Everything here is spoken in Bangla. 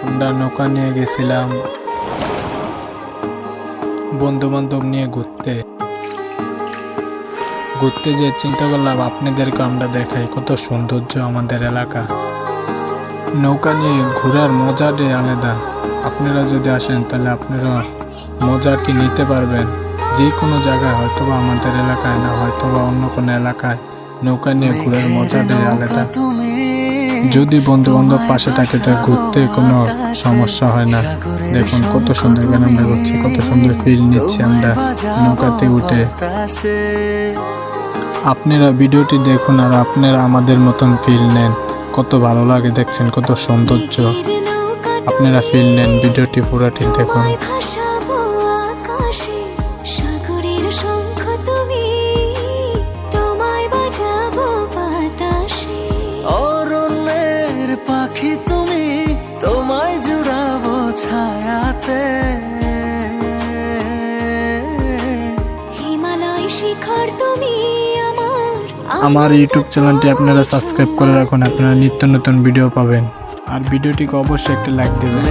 আমরা নৌকা নিয়ে গেছিলাম বন্ধু বান্ধব নিয়ে ঘুরতে যে চিন্তা করলাম আপনাদেরকে আমরা দেখাই কত সৌন্দর্য আমাদের এলাকা। নৌকা নিয়ে ঘোরার মজাটাই আলাদা। আপনারা যদি আসেন তাহলে আপনারা মজাটি নিতে পারবেন। যে কোনো জায়গায় হয়তোবা আমাদের এলাকায় না হয়তোবা অন্য কোনো এলাকায় নৌকা নিয়ে ঘোরার মজাটাই আলাদা। যদি বন্ধু বান্ধব পাশে থাকে তো ঘুরতে কোনো সমস্যা হয় না। দেখুন কত সুন্দর গান আমরা করছি, কত সুন্দর ফিল নিচ্ছি আমরা নৌকাতে উঠে। আপনারা ভিডিওটি দেখুন আর আপনারা আমাদের মতন ফিল নেন। কত ভালো লাগে দেখছেন, কত সৌন্দর্য। আপনারা ফিল নেন, ভিডিওটি পুরোটি দেখুন। পাখি তুমি, তোমায় জুড়াবো ছায়াতে। হিমালয় শিখর তুমি আমার ইউটিউব চ্যানেলটি আপনারা সাবস্ক্রাইব করে রাখুন। আপনারা নিত্য নতুন ভিডিও পাবেন। আর ভিডিওটিকে অবশ্যই একটা লাইক দেবেন।